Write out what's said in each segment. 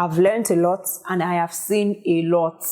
I've learned a lot and I have seen a lot.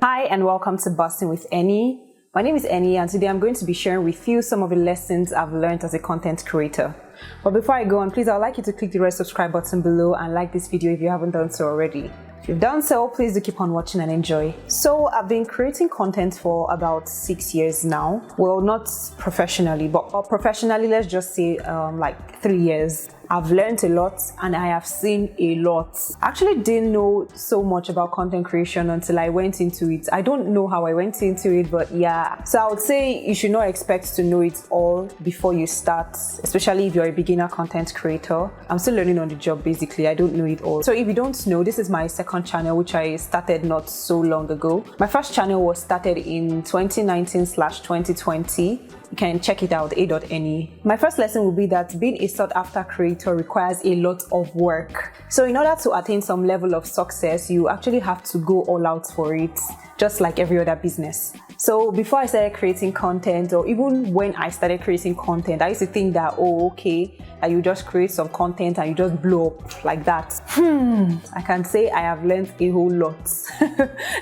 Hi and welcome to Busting with Annie. My name is Annie and today I'm going to be sharing with you some of the lessons I've learned as a content creator. But before I go on, please, I'd like you to click the red subscribe button below and like this video if you haven't done so already. If you've done so, please do keep on watching and enjoy. So I've been creating content for about 6 years now. Well, not professionally, but professionally, let's just say like 3 years. I've learned a lot and I have seen a lot. I actually didn't know so much about content creation until I went into it. I don't know how I went into it, but yeah. So I would say you should not expect to know it all before you start, especially if you're a beginner content creator. I'm still learning on the job basically. I don't know it all. So if you don't know, this is my second channel which I started not so long ago. My first channel was started in 2019/2020. You can check it out, a.ne. My first lesson will be that being a sought after creator requires a lot of work. So in order to attain some level of success, you actually have to go all out for it, just like every other business. So before I started creating content, or even when I started creating content, I used to think that, oh, okay, that you just create some content and you just blow up like that. I can say I have learned a whole lot.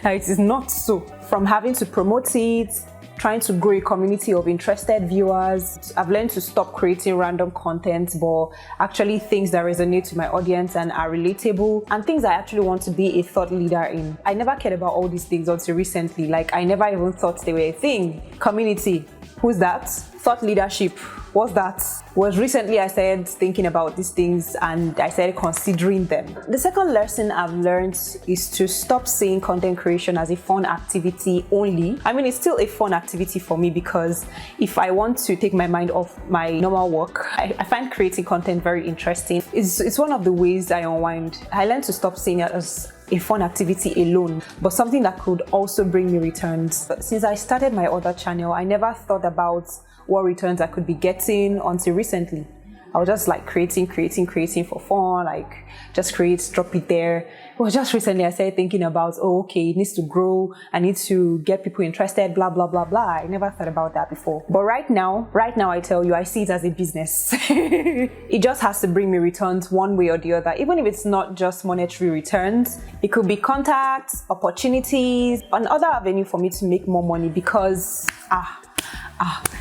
Now it is not so. From having to promote it, trying to grow a community of interested viewers, I've learned to stop creating random content, but actually things that resonate with my audience and are relatable, and things I actually want to be a thought leader in. I never cared about all these things until recently. Like, I never even thought they were a thing. Community, who's that? Thought leadership, what's that? Was recently I started thinking about these things and I started considering them. The second lesson I've learned is to stop seeing content creation as a fun activity only. I mean, it's still a fun activity for me because if I want to take my mind off my normal work, I find creating content very interesting. It's one of the ways I unwind. I learned to stop seeing it as a fun activity alone, but something that could also bring me returns. Since I started my other channel, I never thought about what returns I could be getting until recently. I was just like creating for fun, like just create, drop it there. Well, just recently I started thinking about, oh, okay, it needs to grow. I need to get people interested, blah, blah, blah, blah. I never thought about that before. But right now, I tell you, I see it as a business. It just has to bring me returns one way or the other. Even if it's not just monetary returns, it could be contacts, opportunities, another avenue for me to make more money because,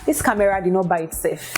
this camera did not buy itself.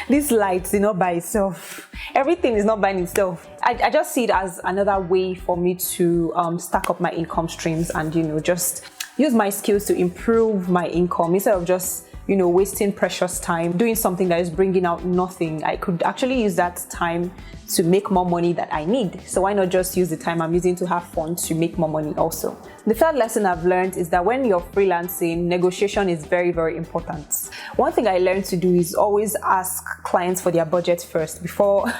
This light did not buy itself. Everything is not buying itself. I just see it as another way for me to stack up my income streams and, just use my skills to improve my income instead of just, wasting precious time doing something that is bringing out nothing. I could actually use that time to make more money that I need. So why not just use the time I'm using to have fun to make more money also? The third lesson I've learned is that when you're freelancing, negotiation is very, very important. One thing I learned to do is always ask clients for their budget first before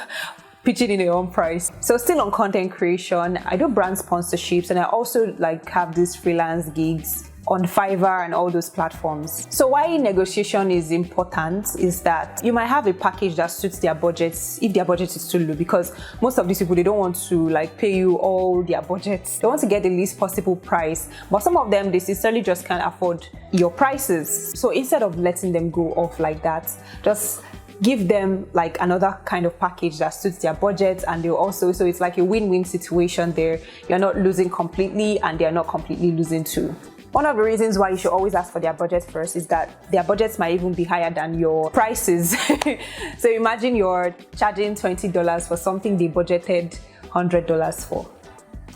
pitching in your own price. So still on content creation, I do brand sponsorships and I also have these freelance gigs on Fiverr and all those platforms. So why negotiation is important is that you might have a package that suits their budgets if their budget is too low, because most of these people, they don't want to pay you all their budgets. They want to get the least possible price, but some of them, they sincerely just can't afford your prices. So instead of letting them go off like that, just give them another kind of package that suits their budget, and they'll also, so it's like a win-win situation there. You're not losing completely and they're not completely losing too. One of the reasons why you should always ask for their budget first is that their budgets might even be higher than your prices. So imagine you're charging $20 for something they budgeted $100 for.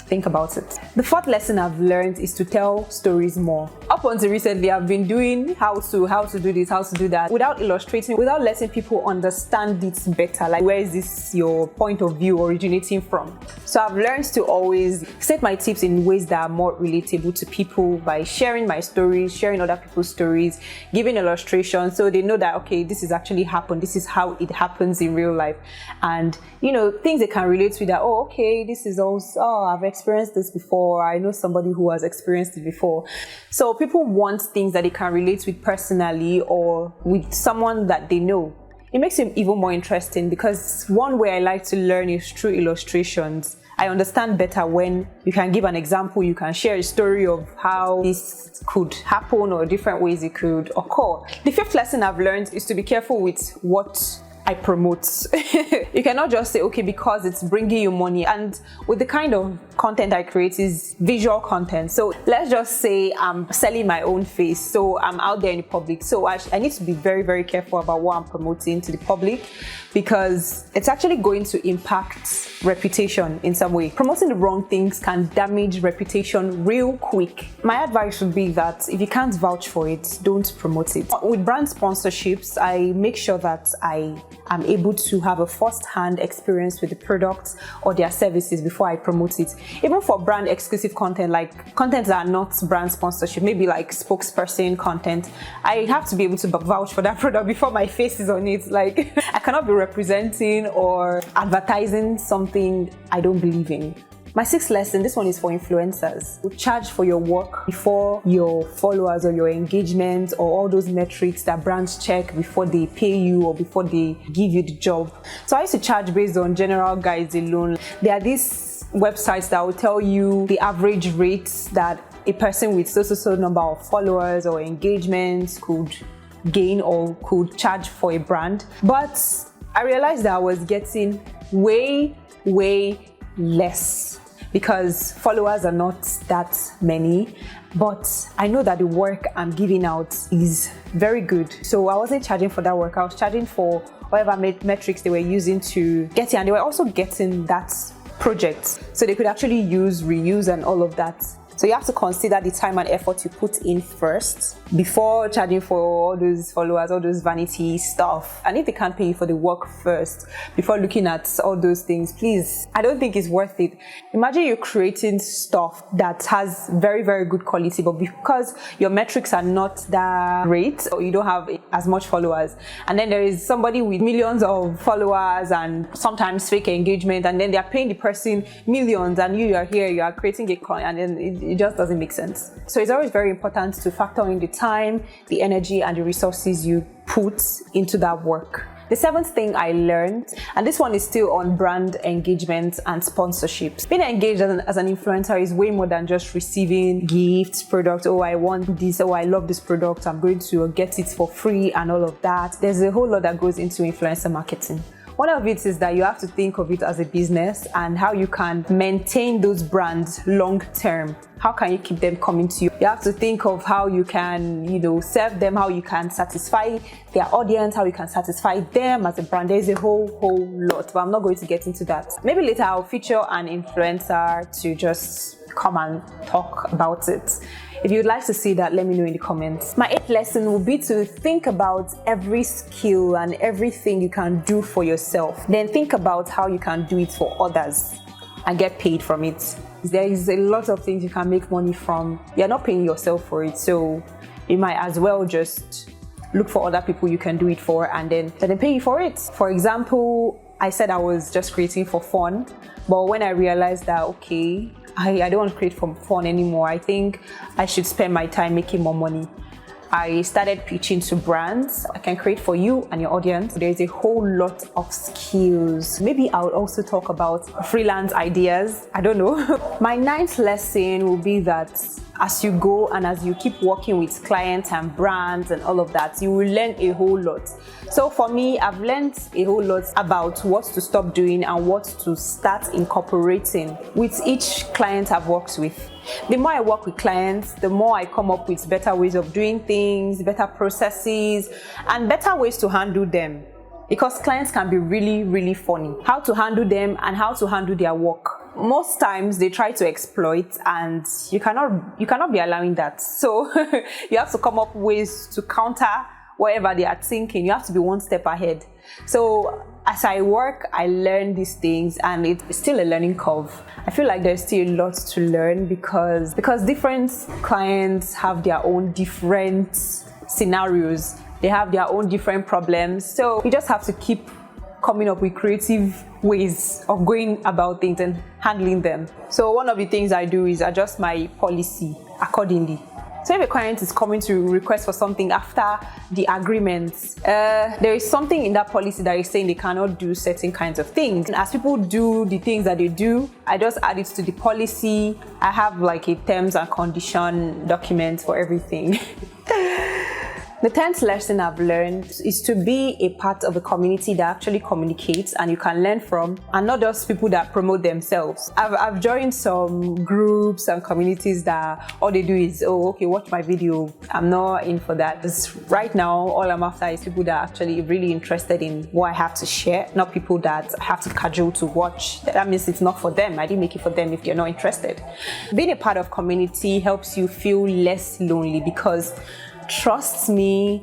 Think about it. The fourth lesson I've learned is to tell stories more. Up until recently, I've been doing how to do this, how to do that, without illustrating, without letting people understand it better. Where is this your point of view originating from? So I've learned to always state my tips in ways that are more relatable to people by sharing my stories, sharing other people's stories, giving illustrations so they know that, okay, this is actually happened. This is how it happens in real life. And, things they can relate to that, oh, okay, this is also, I've experienced this before. I know somebody who has experienced it before. So people want things that they can relate with personally or with someone that they know. It makes it even more interesting because one way I like to learn is through illustrations. I understand better when you can give an example, you can share a story of how this could happen or different ways it could occur. The fifth lesson I've learned is to be careful with what I promote. You cannot just say, okay, because it's bringing you money. And with the kind of content I create is visual content. So let's just say I'm selling my own face. So I'm out there in the public. So I need to be very, very careful about what I'm promoting to the public, because it's actually going to impact reputation in some way. Promoting the wrong things can damage reputation real quick. My advice would be that if you can't vouch for it, don't promote it. With brand sponsorships, I make sure that I am able to have a first-hand experience with the products or their services before I promote it. Even for brand exclusive content, like content that are not brand sponsorship, maybe like spokesperson content, I have to be able to vouch for that product before my face is on it. Like, I cannot be representing or advertising something I don't believe in. My sixth lesson, this one is for influencers. You charge for your work before your followers or your engagement or all those metrics that brands check before they pay you or before they give you the job. So I used to charge based on general guides alone. There are these websites that will tell you the average rates that a person with so number of followers or engagements could gain or could charge for a brand. But I realized that I was getting way less, because followers are not that many, but I know that the work I'm giving out is very good. So I wasn't charging for that work. I was charging for whatever metrics they were using to get it, and they were also getting that project, so they could actually reuse and all of that. So you have to consider the time and effort you put in first before charging for all those followers, all those vanity stuff. And if they can't pay you for the work first before looking at all those things, please, I don't think it's worth it. Imagine you're creating stuff that has very, very good quality, but because your metrics are not that great or you don't have as much followers, and then there is somebody with millions of followers and sometimes fake engagement, and then they are paying the person millions, and you are here, you are creating a content, and then it just doesn't make sense. So it's always very important to factor in the time, the energy, and the resources you put into that work. The seventh thing I learned, and this one is still on brand engagement and sponsorships. Being engaged as an influencer is way more than just receiving gifts, products. Oh, I want this. Oh, I love this product. I'm going to get it for free and all of that. There's a whole lot that goes into influencer marketing. One of it is that you have to think of it as a business and how you can maintain those brands long term. How can you keep them coming to you? You have to think of how you can, serve them, how you can satisfy their audience, how you can satisfy them as a brand. There's a whole lot, but I'm not going to get into that. Maybe later I'll feature an influencer to just come and talk about it. If you'd like to see that, let me know in the comments. My eighth lesson will be to think about every skill and everything you can do for yourself. Then think about how you can do it for others and get paid from it. There is a lot of things you can make money from. You're not paying yourself for it, so you might as well just look for other people you can do it for and then let them pay you for it. For example, I said I was just creating for fun, but when I realized that, okay, I don't want to create for fun anymore, I think I should spend my time making more money. I started pitching to brands. I can create for you and your audience. There's a whole lot of skills. Maybe I would also talk about freelance ideas. I don't know. My ninth lesson will be that as you go and as you keep working with clients and brands and all of that, you will learn a whole lot. So for me, I've learned a whole lot about what to stop doing and what to start incorporating with each client I've worked with. The more I work with clients, the more I come up with better ways of doing things, better processes, and better ways to handle them. Because clients can be really funny. How to handle them and how to handle their work. Most times they try to exploit, and you cannot be allowing that. So you have to come up with ways to counter whatever they are thinking. You have to be one step ahead. So as I work, I learn these things, and it's still a learning curve. I feel like there's still a lot to learn because different clients have their own different scenarios. They have their own different problems. So you just have to keep coming up with creative ways of going about things and handling them. So one of the things I do is adjust my policy accordingly. So if a client is coming to request for something after the agreement, there is something in that policy that is saying they cannot do certain kinds of things. And as people do the things that they do, I just add it to the policy. I have like a terms and condition document for everything. The The 10th lesson I've learned is to be a part of a community that actually communicates and you can learn from, and not just people that promote themselves. I've joined some groups and communities that all they do is, oh, okay, watch my video. I'm not in for that. Right now, all I'm after is people that are actually really interested in what I have to share, not people that have to cajole to watch. That means it's not for them. I didn't make it for them if they're not interested. Being a part of community helps you feel less lonely because, trust me,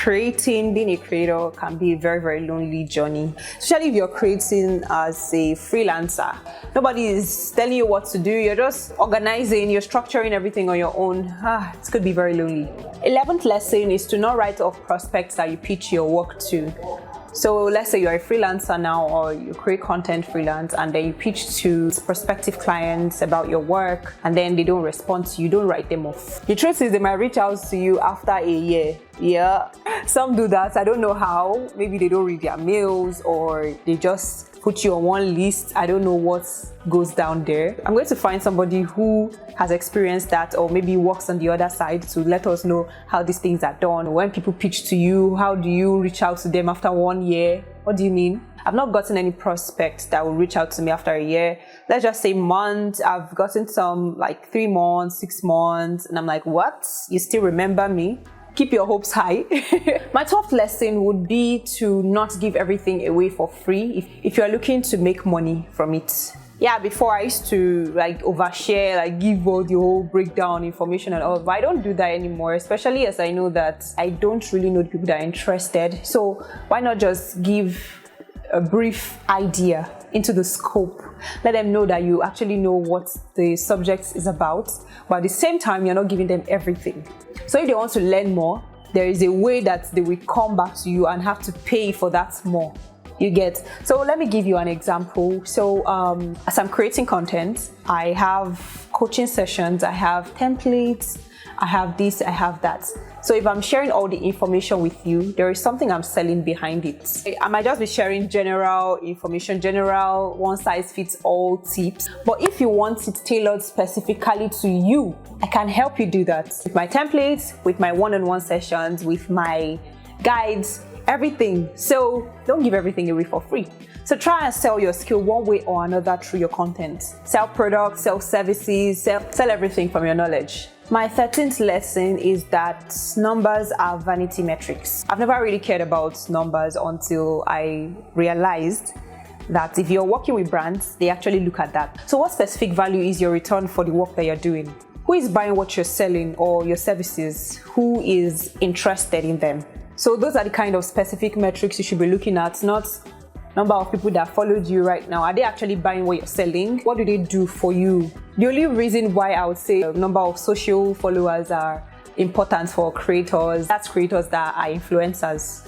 being a creator can be a very, very lonely journey, especially if you're creating as a freelancer. Nobody is telling you what to do. You're just organizing, you're structuring everything on your own. It could be very lonely. 11th lesson is to not write off prospects that you pitch your work to. So let's say you're a freelancer now, or you create content freelance, and then you pitch to prospective clients about your work, and then they don't respond to you. Don't write them off. The truth is, they might reach out to you after a year. Yeah, some do that. I don't know how. Maybe they don't read their mails, or they just put you on one list. I don't know what goes down there. I'm going to find somebody who has experienced that, or maybe works on the other side, to let us know how these things are done. When people pitch to you, how do you reach out to them after 1 year? What do you mean? I've not gotten any prospects that will reach out to me after a year. Let's just say months. I've gotten some like 3 months, 6 months, and I'm like, what? You still remember me? Keep your hopes high. My 12th lesson would be to not give everything away for free if you're looking to make money from it. Yeah, before I used to like overshare, like give all the whole breakdown information and all, but I don't do that anymore, especially as I know that I don't really know the people that are interested. So why not just give a brief idea into the scope? Let them know that you actually know what the subject is about, but at the same time, you're not giving them everything. So if they want to learn more, there is a way that they will come back to you and have to pay for that more. You get? So let me give you an example. So as I'm creating content, I have coaching sessions, I have templates, I have this, I have that. So if I'm sharing all the information with you, there is something I'm selling behind it. I might just be sharing general information, general one-size-fits-all tips. But if you want it tailored specifically to you, I can help you do that with my templates, with my one-on-one sessions, with my guides, everything. So don't give everything away for free. So try and sell your skill one way or another through your content. Sell products, sell services, sell everything from your knowledge. My 13th lesson is that numbers are vanity metrics. I've never really cared about numbers until I realized that if you're working with brands, they actually look at that. So what specific value is your return for the work that you're doing? Who is buying what you're selling or your services? Who is interested in them? So those are the kind of specific metrics you should be looking at, not number of people that followed you right now. Are they actually buying what you're selling? What do they do for you? The only reason why I would say the number of social followers are important for creators, that's creators that are influencers.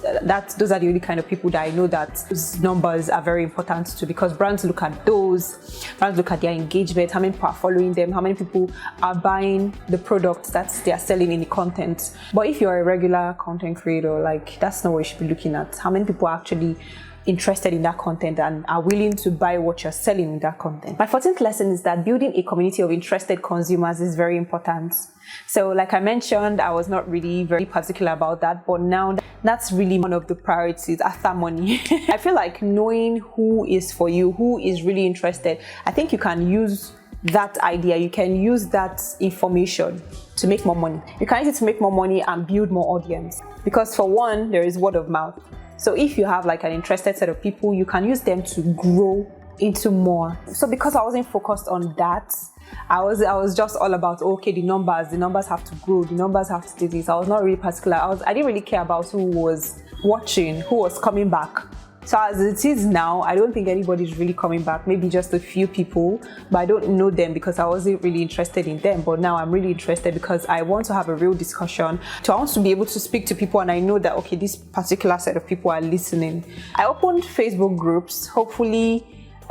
Those are the only kind of people that I know that those numbers are very important to, because brands look at those. Brands look at their engagement, how many people are following them, how many people are buying the products that they are selling in the content. But if you're a regular content creator, like, that's not what you should be looking at. How many people are actually interested in that content and are willing to buy what you're selling in that content. My 14th lesson is that building a community of interested consumers is very important. So like I mentioned, I was not really very particular about that, but now that's really one of the priorities after money. I feel like knowing who is for you, who is really interested, I think you can use that idea, you can use that information to make more money. You can use it to make more money and build more audience. Because for one, there is word of mouth. So if you have like an interested set of people, you can use them to grow into more. So because I wasn't focused on that, I was just all about, okay, the numbers have to grow, the numbers have to do this. I was not really particular. I didn't really care about who was watching, who was coming back. So as it is now, I don't think anybody's really coming back, maybe just a few people, but I don't know them because I wasn't really interested in them. But now I'm really interested because I want to have a real discussion. So I want to be able to speak to people and I know that, okay, this particular set of people are listening. I opened Facebook groups. Hopefully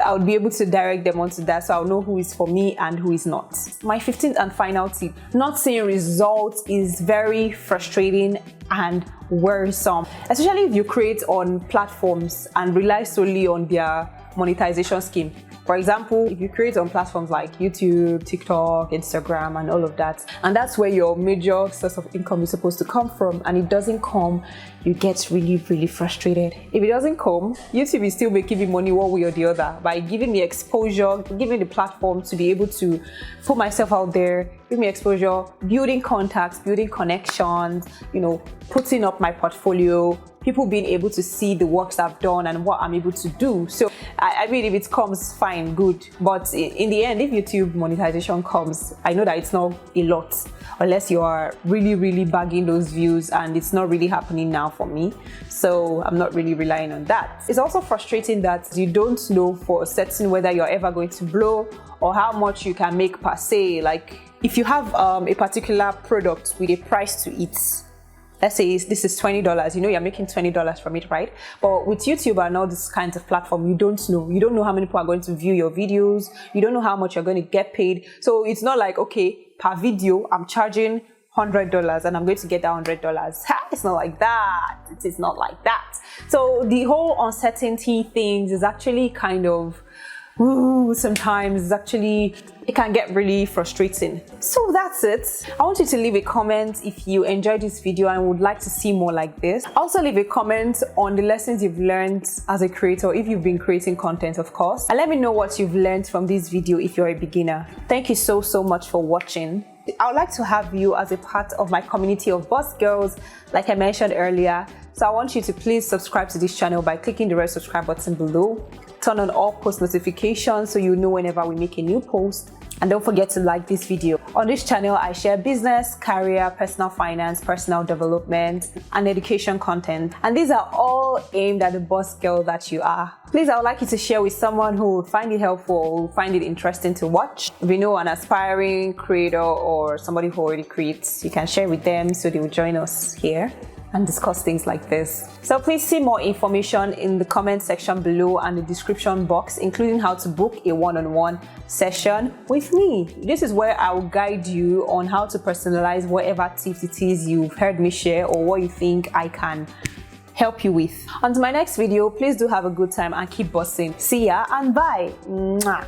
I'll be able to direct them onto that, so I'll know who is for me and who is not. My 15th and final tip, not seeing results is very frustrating and worrisome, especially if you create on platforms and rely solely on their monetization scheme. For example, if you create on platforms like YouTube, TikTok, Instagram, and all of that, and that's where your major source of income is supposed to come from, and it doesn't come, you get really, really frustrated. If it doesn't come, YouTube is still making me money one way or the other by giving me exposure, giving the platform to be able to put myself out there, give me exposure, building contacts, building connections, putting up my portfolio, people being able to see the works I've done and what I'm able to do. So I mean, if it comes, fine, good. But in the end, if YouTube monetization comes, I know that it's not a lot, unless you are really, really bagging those views, and it's not really happening now for me. So I'm not really relying on that. It's also frustrating that you don't know for certain whether you're ever going to blow or how much you can make per se. Like if you have a particular product with a price to it, let's say this is $20, you're making $20 from it, right? But with YouTube and all these kinds of platforms, you don't know how many people are going to view your videos. You don't know how much you're going to get paid. So it's not like, okay, per video, I'm charging $100 and I'm going to get that $100. It's not like that. It is not like that. So the whole uncertainty things is actually kind of, sometimes it can get really frustrating. So that's it. I want you to leave a comment if you enjoyed this video and would like to see more like this. Also leave a comment on the lessons you've learned as a creator, if you've been creating content, of course. And let me know what you've learned from this video if you're a beginner. Thank you so much for watching. I would like to have you as a part of my community of boss girls, like I mentioned earlier. So I want you to please subscribe to this channel by clicking the red subscribe button below. Turn on all post notifications so you know whenever we make a new post. And don't forget to like this video. On this channel, I share business, career, personal finance, personal development, and education content. And these are all aimed at the boss girl that you are. Please, I would like you to share with someone who would find it helpful or will find it interesting to watch. If you know an aspiring creator or somebody who already creates, you can share with them so they will join us here and discuss things like this. So please see more information in the comment section below and the description box, including how to book a one-on-one session with me. This is where I will guide you on how to personalize whatever tips it is you've heard me share or what you think I can help you with. Until my next video, please do have a good time and keep bossing. See ya and bye. Mwah.